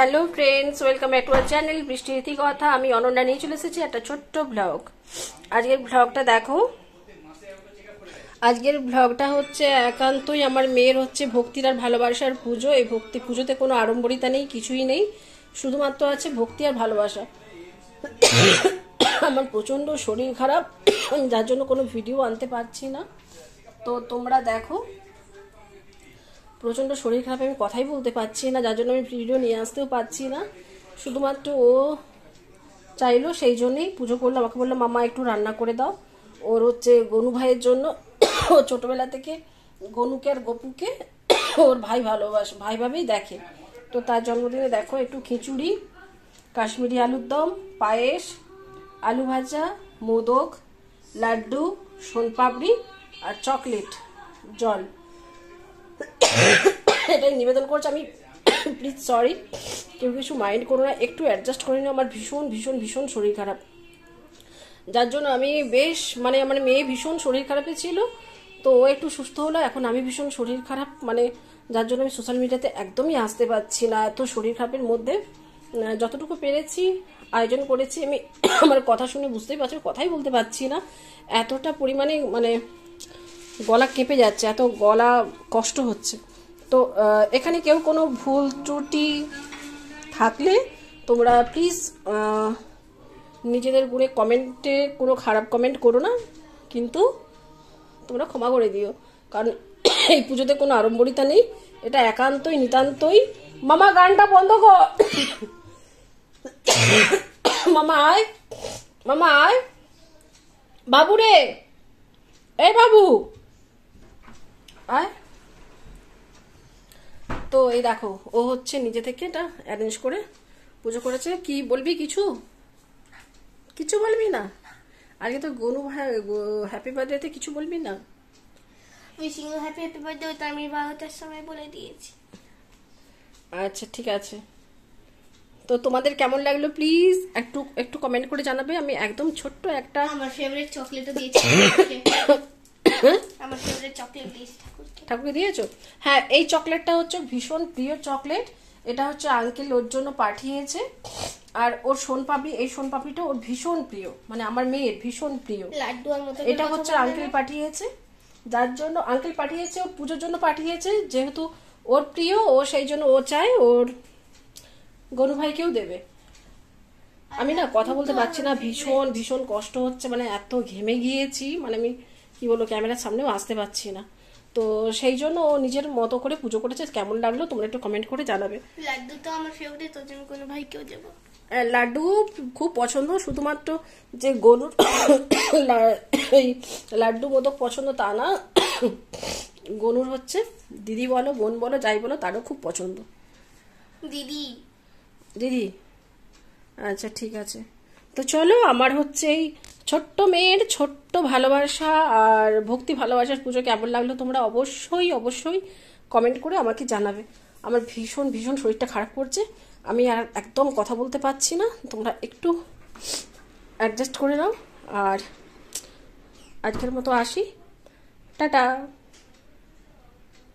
Hello friends, welcome back to our channel বৃষ্টি রীতি কথা। আমি অনন্যা নিয়ে চলে এসেছি একটা ছোট্ট ব্লগ। আজকের ব্লগটা দেখো। আজকের ব্লগটা হচ্ছে একান্তই আমার মেয়ের হচ্ছে ভক্তির আর ভালোবাসার পুজো। এই ভক্তি পুজোতে কোনো আড়ম্বরিতা নেই, কিছুই নেই, শুধুমাত্র আছে ভক্তি আর ভালোবাসা। আমার প্রচণ্ড শরীর খারাপ, যার জন্য কোনো ভিডিও আনতে পারছি না। তো তোমরা দেখো, প্রচণ্ড শরীর খারাপ, আমি কথাই বলতে পারছি না, যার জন্য আমি ভিডিও নিয়ে আসতেও পারছি না। শুধুমাত্র ও চাইলো, সেই জন্যই পুজো করলো। আমাকে বললো মামা একটু রান্না করে দাও। ওর হচ্ছে গনু ভাইয়ের জন্য। ও ছোটোবেলা থেকে গনুকে আর গপুকে ওর ভাই ভাবেই দেখে। তো তার জন্মদিনে দেখো একটু খিচুড়ি, কাশ্মীরি আলুর দম, পায়েস, আলু ভাজা, মোদক, লাড্ডু, সোনপাপড়ি আর চকলেট জল, এটাই নিবেদন করছে। আমি প্লিজ সরি, কেউ কিছু মাইন্ড করো না, একটু অ্যাডজাস্ট করে নিও। আমার ভীষণ ভীষণ ভীষণ শরীর খারাপ, যার জন্য আমি বেশ আমার মেয়ে ভীষণ শরীর খারাপে ছিল, তো ও একটু সুস্থ হলো। এখন আমি ভীষণ শরীর খারাপ, যার জন্য আমি সোশ্যাল মিডিয়াতে একদমই আসতে পারছি না। এত শরীর খারাপের মধ্যে যতটুকু পেরেছি আয়োজন করেছি। আমি আমার কথা শুনে বুঝতেই পারছি, কথাই বলতে পারছি না, এতটা পরিমাণে গলা কেঁপে যাচ্ছে, এত গলা কষ্ট হচ্ছে। তো এখানে কেউ কোনো ভুল ত্রুটি থাকলে তোমরা প্লিজ নিজেদের গুণে কমেন্টে কোনো খারাপ কমেন্ট করো না, কিন্তু তোমরা ক্ষমা করে দিও। কারণ এই পুজোতে কোনো আড়ম্বরিতা নেই, এটা একান্তই নিতান্তই। মামা গানটা বন্ধ কর। মামা আয়, মামা আয়, বাবু রে, এই বাবু আয়। তো এই দেখো, ও হচ্ছে নিজে থেকে এটা অ্যারেঞ্জ করে পুজো করেছে। কি বলবি? কিছু বলবি না? আজকে তো গনু ভাই হ্যাপি বার্থডেতে কিছু বলবি না? উইশিং ইউ হ্যাপি বার্থডে তো আমি 12টার সময় বলে দিয়েছি। আচ্ছা ঠিক আছে। তো তোমাদের কেমন লাগলো প্লিজ একটু একটু কমেন্ট করে জানাবে। আমি একদম ছোট্ট একটা আমার ফেভারিট চকলেটও দিয়েছি। আমার ফেভারিট চকলেট দিয়েছি ঠাকুরকে দিয়েছো? হ্যাঁ, এই চকলেটটা হচ্ছে ভীষণ প্রিয় চকলেট। এটা হচ্ছে আঙ্কেল ওর জন্য পাঠিয়েছে। আর ওর সোনপাপড়ি, এই সোনপাপড়িটা ওর ভীষণ প্রিয়, আমার মেয়ের ভীষণ প্রিয়। লাড্ডু আর মতো এটা হচ্ছে আঙ্কেল পাঠিয়েছে, যার জন্য আঙ্কেল পাঠিয়েছে, ওর পুজোর জন্য পাঠিয়েছে। যেহেতু ওর প্রিয়, ও সেই জন্য ও চায় ওর গনু ভাইকেও দেবে। আমি না কথা বলতে পারছি না, ভীষণ ভীষণ কষ্ট হচ্ছে, এত ঘেমে গিয়েছি, আমি কি বলবো, ক্যামেরার সামনেও আসতে পারছি না। তো সেই জন্য ও নিজের মতো করে পুজো করেছে। কেমন লাগলো তোমরা একটু কমেন্ট করে জানাবে। লাড্ডু তো আমার ফেভারিট, ওর জন্য কোনো ভাইকেও দেবো। লাড্ডু খুব পছন্দ, শুধুমাত্র যে গনুর লাড্ডু মোদক পছন্দ তা না, গনুর হচ্ছে দিদি বলো, বোন বলো, যাই বলো, তারও খুব পছন্দ। দিদি দিদি, আচ্ছা ঠিক আছে। তো চলো, আমার হচ্ছে এই ছোট্ট মেয়ের ছোট্ট ভালোবাসা আর ভক্তি ভালোবাসার পুজো কেমন লাগলো তোমরা অবশ্যই অবশ্যই কমেন্ট করে আমাকে জানাবে। আমার ভীষণ ভীষণ শরীরটা খারাপ করছে, আমি আর একদম কথা বলতে পারছি না, তোমরা একটু অ্যাডজাস্ট করে নাও। আর আজকের মতো আসি, টাটা।